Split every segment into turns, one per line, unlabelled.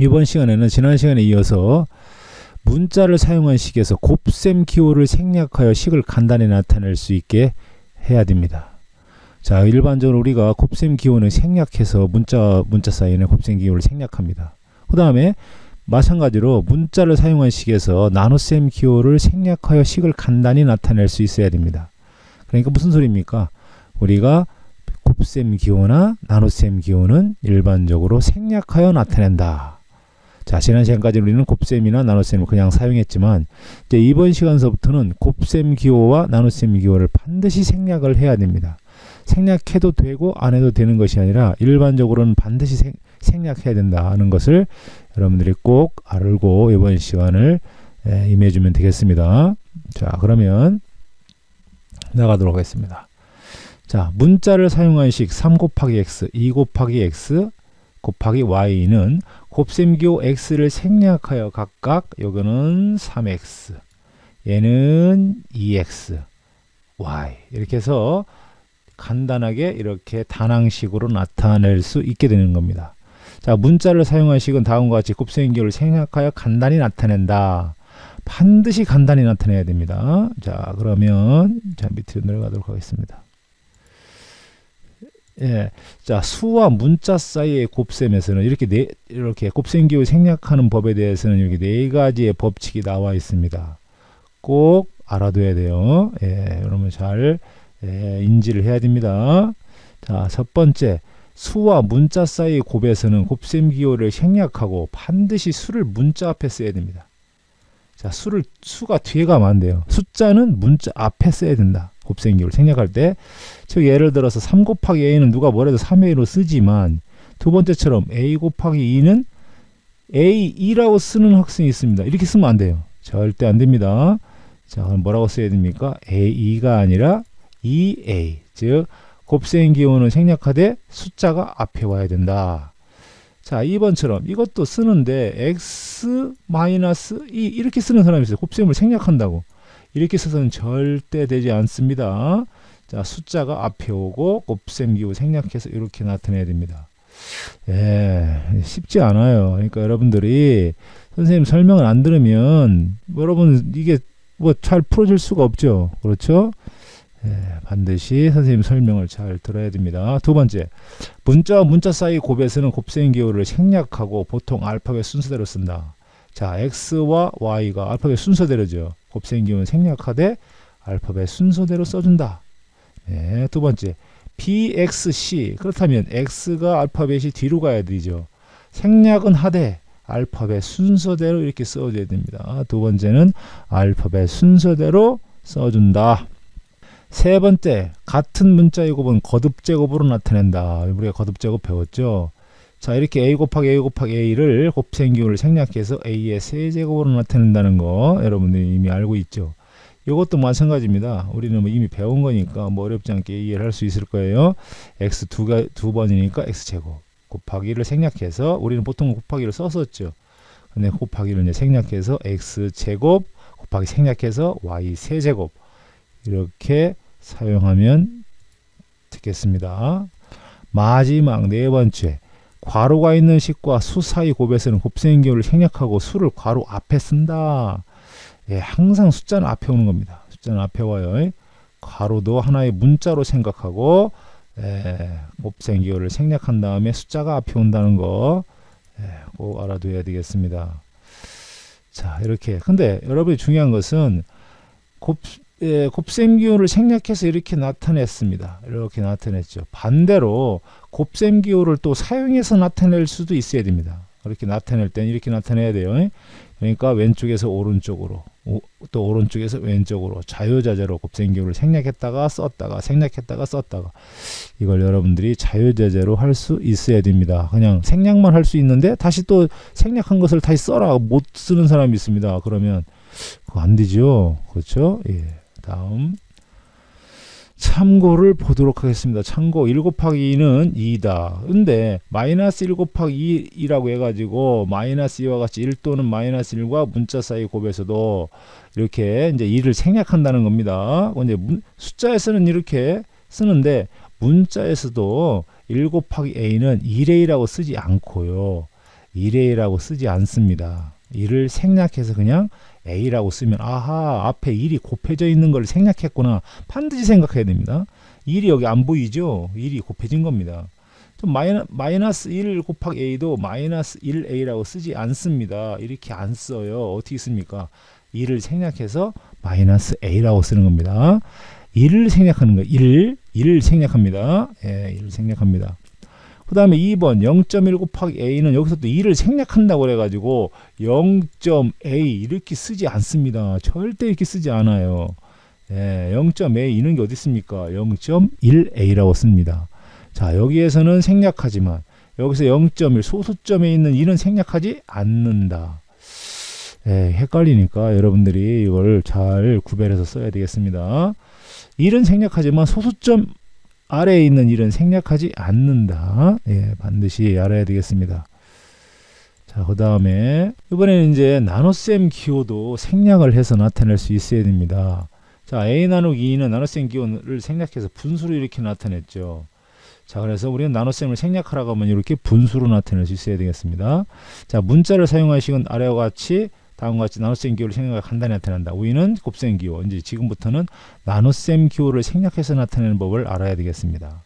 이번 시간에는 지난 시간에 이어서 문자를 사용한 식에서 곱셈 기호를 생략하여 식을 간단히 나타낼 수 있게 해야 됩니다. 자, 일반적으로 우리가 곱셈 기호는 생략해서 문자 사이에 곱셈 기호를 생략합니다. 그 다음에 마찬가지로 문자를 사용한 식에서 나눗셈 기호를 생략하여 식을 간단히 나타낼 수 있어야 됩니다. 그러니까 무슨 소리입니까? 우리가 곱셈 기호나 나눗셈 기호는 일반적으로 생략하여 나타낸다. 자, 지난 시간까지 우리는 곱셈이나 나눗셈을 그냥 사용했지만 이제 이번 시간서부터는 곱셈 기호와 나눗셈 기호를 반드시 생략을 해야 됩니다. 생략해도 되고 안 해도 되는 것이 아니라 일반적으로는 반드시 생략해야 된다는 것을 여러분들이 꼭 알고 이번 시간을 임해주면 되겠습니다. 자, 그러면 나가도록 하겠습니다. 자, 문자를 사용한 식 3 곱하기 x, 2 곱하기 x 곱하기 y는 곱셈기호 x를 생략하여 각각 요거는 3x, 얘는 2x, y 이렇게 해서 간단하게 이렇게 단항식으로 나타낼 수 있게 되는 겁니다. 자, 문자를 사용한 식은 다음과 같이 곱셈기호를 생략하여 간단히 나타낸다. 반드시 간단히 나타내야 됩니다. 자, 그러면 자, 밑으로 내려가도록 하겠습니다. 예, 자, 수와 문자 사이의 곱셈에서는 이렇게 곱셈기호 생략하는 법에 대해서는 이렇게 네 가지의 법칙이 나와 있습니다. 꼭 알아둬야 돼요. 예, 여러분 잘 인지를 해야 됩니다. 자, 첫 번째, 수와 문자 사이의 곱에서는 곱셈기호를 생략하고 반드시 수를 문자 앞에 써야 됩니다. 자, 수가 뒤에 가면 안 돼요. 숫자는 문자 앞에 써야 된다. 곱셈기호를 생략할 때. 즉 예를 들어서 3 곱하기 a는 누가 뭐래도 3a로 쓰지만 두 번째처럼 a 곱하기 2는 a2라고 쓰는 학생이 있습니다. 이렇게 쓰면 안 돼요. 절대 안 됩니다. 자, 그럼 뭐라고 써야 됩니까? a2가 아니라 2a. 즉 곱셈기호는 생략하되 숫자가 앞에 와야 된다. 자, 2번처럼 이것도 쓰는데 x-2 이렇게 쓰는 사람이 있어요. 곱셈을 생략한다고. 이렇게 써서는 절대 되지 않습니다. 자, 숫자가 앞에 오고 곱셈기호 생략해서 이렇게 나타내야 됩니다. 예, 쉽지 않아요. 그러니까 여러분들이 선생님 설명을 안 들으면 여러분 이게 뭐 잘 풀어줄 수가 없죠. 그렇죠? 예, 반드시 선생님 설명을 잘 들어야 됩니다. 두 번째, 문자와 문자 사이 곱에서는 곱셈기호를 생략하고 보통 알파벳 순서대로 쓴다. 자, x와 y가 알파벳 순서대로죠. 곱셈기호는 생략하되 알파벳 순서대로 써준다. 예, 두 번째, bxc. 그렇다면 x가 알파벳이 뒤로 가야 되죠. 생략은 하되 알파벳 순서대로 이렇게 써줘야 됩니다. 두 번째는 알파벳 순서대로 써준다. 세 번째, 같은 문자의 곱은 거듭제곱으로 나타낸다. 우리가 거듭제곱 배웠죠. 자, 이렇게 a 곱하기 a 곱하기 a를 곱셈기호를 생략해서 a의 세제곱으로 나타낸다는 거 여러분들이 이미 알고 있죠. 이것도 마찬가지입니다. 우리는 뭐 이미 배운 거니까 뭐 어렵지 않게 이해를 할 수 있을 거예요. x 두 번이니까 x제곱 곱하기를 생략해서 우리는 보통 곱하기를 썼었죠. 근데 곱하기를 이제 생략해서 x제곱 곱하기 생략해서 y 세제곱 이렇게 사용하면 되겠습니다. 마지막 네 번째, 괄호가 있는 식과 수 사이 곱에서는 곱셈기호를 생략하고 수를 괄호 앞에 쓴다. 예, 항상 숫자는 앞에 오는 겁니다. 숫자는 앞에 와요. 괄호도 하나의 문자로 생각하고 곱셈기호를 생략한 다음에 숫자가 앞에 온다는 거 꼭 알아둬야 되겠습니다. 자, 이렇게. 근데 여러분이 중요한 것은 곱셈기호를 생략해서 이렇게 나타냈습니다. 이렇게 나타냈죠. 반대로 곱셈기호를 또 사용해서 나타낼 수도 있어야 됩니다. 이렇게 나타낼 때는 이렇게 나타내야 돼요. 그러니까 왼쪽에서 오른쪽으로 또 오른쪽에서 왼쪽으로 자유자재로 곱셈기호를 생략했다가 썼다가 생략했다가 썼다가 이걸 여러분들이 자유자재로 할 수 있어야 됩니다. 그냥 생략만 할 수 있는데 다시 또 생략한 것을 다시 써라 못 쓰는 사람이 있습니다. 그러면 그거 안 되죠. 그렇죠? 예. 다음 참고를 보도록 하겠습니다. 참고 1 곱하기 2는 2다. 근데 마이너스 1 곱하기 2라고 해가지고 마이너스 2와 같이 1 또는 마이너스 1과 문자 사이 곱에서도 이렇게 이제 2를 생략한다는 겁니다. 근데 숫자에서는 이렇게 쓰는데 문자에서도 1 곱하기 a는 1a라고 쓰지 않고요. 1a라고 쓰지 않습니다. 1을 생략해서 그냥 a라고 쓰면 아하 앞에 1이 곱해져 있는 걸 생략했구나 반드시 생각해야 됩니다. 1이 여기 안 보이죠? 1이 곱해진 겁니다. 좀 마이너스 1 곱하기 a도 마이너스 1a라고 쓰지 않습니다. 이렇게 안 써요. 어떻게 씁니까? 1을 생략해서 마이너스 a라고 쓰는 겁니다. 1을 생략하는 거예요. 1을 생략합니다. 예, 1을 생략합니다. 그 다음에 2번 0.1 곱하기 a는 여기서 또 2를 생략한다고 그래가지고 0.a 이렇게 쓰지 않습니다. 절대 이렇게 쓰지 않아요. 예, 0.a 있는 게 어디 있습니까? 0.1a라고 씁니다. 자, 여기에서는 생략하지만 여기서 0.1 소수점에 있는 1은 생략하지 않는다. 예, 헷갈리니까 여러분들이 이걸 잘 구별해서 써야 되겠습니다. 1은 생략하지만 소수점 아래에 있는 1은 생략하지 않는다. 예, 반드시 알아야 되겠습니다. 자, 그 다음에 이번에는 이제 나눗셈 기호도 생략을 해서 나타낼 수 있어야 됩니다. 자, a 나누기 2는 나눗셈 기호를 생략해서 분수로 이렇게 나타냈죠. 자, 그래서 우리는 나눗셈을 생략하라고 하면 이렇게 분수로 나타낼 수 있어야 되겠습니다. 자, 문자를 사용할 식은 아래와 같이 다음과 같이 나눗셈 기호를 생략하여 간단히 나타낸다. 우리는 곱셈 기호. 이제 지금부터는 나눗셈 기호를 생략해서 나타내는 법을 알아야 되겠습니다.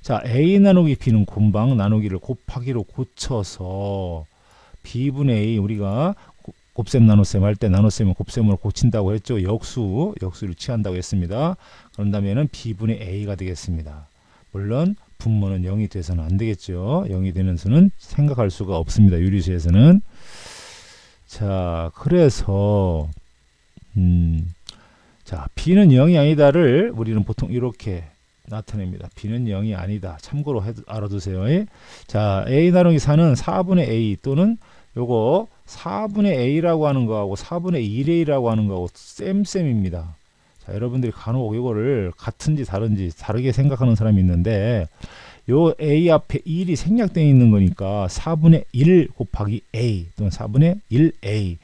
자, a 나누기 b는 금방 나누기를 곱하기로 고쳐서 b분의 a 우리가 곱셈 나눗셈 할 때 나눗셈을 곱셈으로 고친다고 했죠. 역수를 취한다고 했습니다. 그런다면은 b분의 a가 되겠습니다. 물론 분모는 0이 돼서는 안 되겠죠. 0이 되는 수는 생각할 수가 없습니다. 유리수에서는. 자, 그래서 자, b는 0이 아니다를 우리는 보통 이렇게 나타냅니다. b는 0이 아니다. 참고로 알아두세요. 자, a 나누기 4는 4분의 a 또는 요거 4분의 a라고 하는 거하고 4분의 1a라고 하는 거하고 쌤입니다. 자, 여러분들이 간혹 이거를 같은지 다른지 다르게 생각하는 사람이 있는데 요 a 앞에 1이 생략되어 있는 거니까 4분의 1 곱하기 a 또는 4분의 1a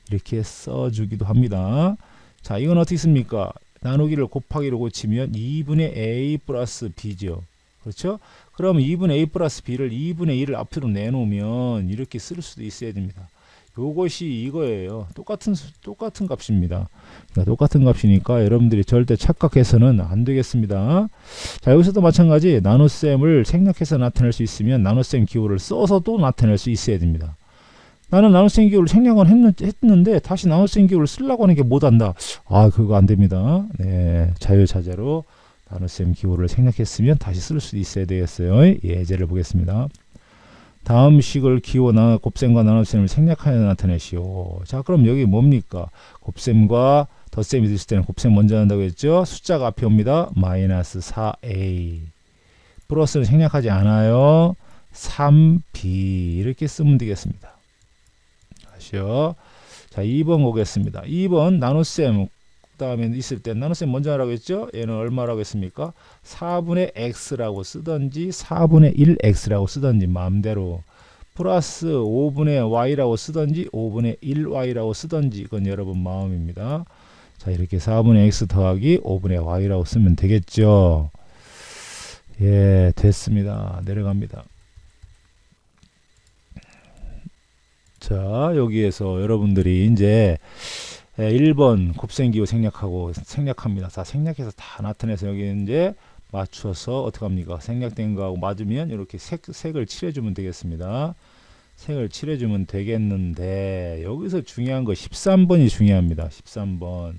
이렇게 써주기도 합니다. 자, 이건 어떻게 씁니까? 나누기를 곱하기로 고치면 2분의 a 플러스 b죠. 그렇죠? 그러면 2분의 a 플러스 b를 2분의 1을 앞으로 내놓으면 이렇게 쓸 수도 있어야 됩니다. 요것이 이거예요. 똑같은 값입니다. 그러니까 똑같은 값이니까 여러분들이 절대 착각해서는 안 되겠습니다. 자, 여기서도 마찬가지 나눗셈을 생략해서 나타낼 수 있으면 나눗셈 기호를 써서도 나타낼 수 있어야 됩니다. 나는 나눗셈 기호를 생략은 했는데 다시 나눗셈 기호를 쓰려고 하는 게 못한다. 아, 그거 안 됩니다. 네, 자유자재로 나눗셈 기호를 생략했으면 다시 쓸 수 있어야 되겠어요. 예제를 보겠습니다. 다음 식을 기호 곱셈과 나눗셈을 생략하여 나타내시오. 자, 그럼 여기 뭡니까? 곱셈과 덧셈이 있을 때는 곱셈 먼저 한다고 했죠. 숫자가 앞에 옵니다. 마이너스 4a 플러스는 생략하지 않아요. 3b 이렇게 쓰면 되겠습니다. 다시요. 자, 2번 보겠습니다. 2번 나눗셈 그 다음에 있을 때 나눗셈 먼저 하라고 했죠. 얘는 얼마라고 했습니까? 4분의 x라고 쓰던지 4분의 1x라고 쓰던지 마음대로 플러스 5분의 y라고 쓰던지 5분의 1y라고 쓰던지 이건 여러분 마음입니다. 자, 이렇게 4분의 x 더하기 5분의 y라고 쓰면 되겠죠. 예, 됐습니다. 내려갑니다. 자, 여기에서 여러분들이 이제 1번 곱셈기호 생략합니다. 다 생략해서 다 나타내서 여기 이제 맞춰서 어떻게 합니까? 생략된 거하고 맞으면 이렇게 색을 칠해주면 되겠습니다. 색을 칠해주면 되겠는데 여기서 중요한 거 13번이 중요합니다. 13번.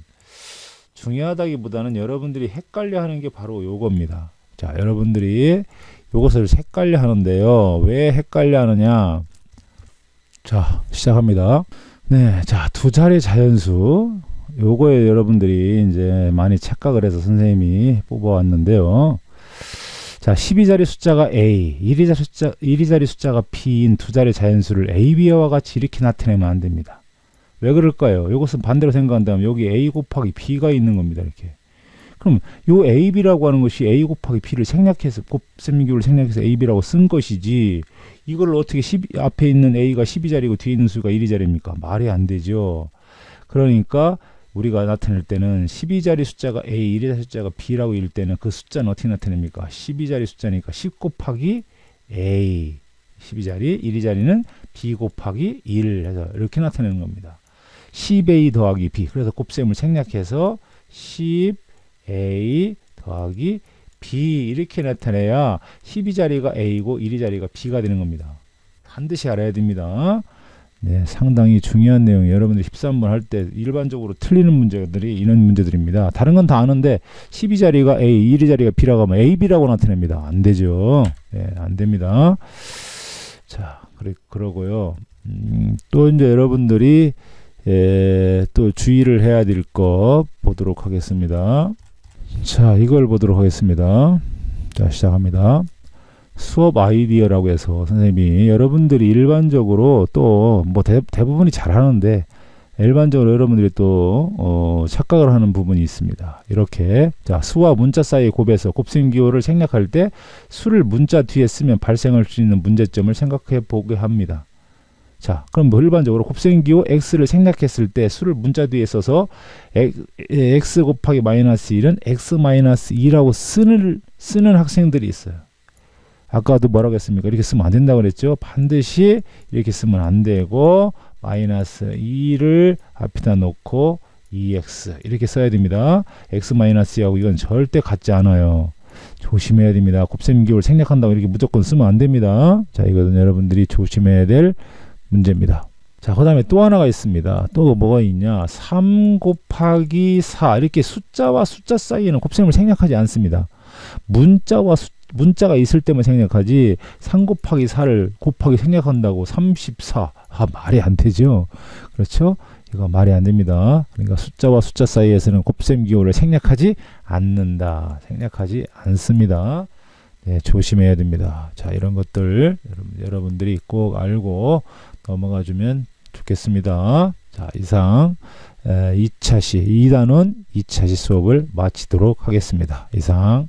중요하다기보다는 여러분들이 헷갈려 하는 게 바로 요겁니다. 자, 여러분들이 요것을 헷갈려 하는데요. 왜 헷갈려 하느냐? 자, 시작합니다. 네, 자, 두 자리 자연수 요거에 여러분들이 이제 많이 착각을 해서 선생님이 뽑아왔는데요. 자, 12자리 숫자가 a, 1위자리 숫자가 b인 두 자리 자연수를 a, b와 같이 이렇게 나타내면 안 됩니다. 왜 그럴까요? 이것은 반대로 생각한다면 여기 a 곱하기 b가 있는 겁니다. 이렇게. 그럼 요 a, b라고 하는 것이 a 곱하기 b를 생략해서 곱셈기호를 생략해서 a, b라고 쓴 것이지 이걸 어떻게 앞에 있는 a가 12자리고 뒤에 있는 수가 1위자리입니까? 말이 안 되죠. 그러니까 우리가 나타낼 때는 12자리 숫자가 a, 1위자리 숫자가 b라고 일 때는 그 숫자는 어떻게 나타냅니까? 12자리 숫자니까 10 곱하기 a 12자리, 1위자리는 B 곱하기 1 해서 이렇게 나타내는 겁니다. 10A 더하기 B. 그래서 곱셈을 생략해서 10A 더하기 B 이렇게 나타내야 12자리가 A고 1자리가 B가 되는 겁니다. 반드시 알아야 됩니다. 네, 상당히 중요한 내용이 여러분들 13번 할 때 일반적으로 틀리는 문제들이 이런 문제들입니다. 다른 건 다 아는데 12자리가 A, 1자리가 B라고 하면 AB라고 나타냅니다. 안 되죠. 네, 안 됩니다. 자, 그러고요. 또 이제 여러분들이 또 주의를 해야 될 것 보도록 하겠습니다. 자, 이걸 보도록 하겠습니다. 자, 시작합니다. 수업 아이디어라고 해서 선생님이 여러분들이 일반적으로 또 뭐 대부분이 잘하는데 일반적으로 여러분들이 또 착각을 하는 부분이 있습니다. 이렇게 자, 수와 문자 사이의 곱에서 곱셈 기호를 생략할 때 수를 문자 뒤에 쓰면 발생할 수 있는 문제점을 생각해 보게 합니다. 자, 그럼 뭐 일반적으로 곱셈 기호 x를 생략했을 때 수를 문자 뒤에 써서 x 곱하기 마이너스 1은 x 마이너스 2라고 쓰는 학생들이 있어요. 아까도 뭐라고 했습니까? 이렇게 쓰면 안 된다고 그랬죠? 반드시 이렇게 쓰면 안 되고 마이너스 2를 앞에다 놓고 2x 이렇게 써야 됩니다. x 마이너스 2하고 이건 절대 같지 않아요. 조심해야 됩니다. 곱셈 기호를 생략한다고 이렇게 무조건 쓰면 안 됩니다. 자, 이거는 여러분들이 조심해야 될 문제입니다. 자, 그 다음에 또 하나가 있습니다. 또 뭐가 있냐? 3 곱하기 4 이렇게 숫자와 숫자 사이에는 곱셈을 생략하지 않습니다. 문자가 있을 때만 생략하지 3 곱하기 4를 곱하기 생략한다고 34 말이 안 되죠. 그렇죠? 이거 말이 안 됩니다. 그러니까 숫자와 숫자 사이에서는 곱셈 기호를 생략하지 않는다. 생략하지 않습니다. 네, 조심해야 됩니다. 자, 이런 것들 여러분들이 꼭 알고 넘어가 주면 좋겠습니다. 자, 이상 2단원 2차시 수업을 마치도록 하겠습니다. 이상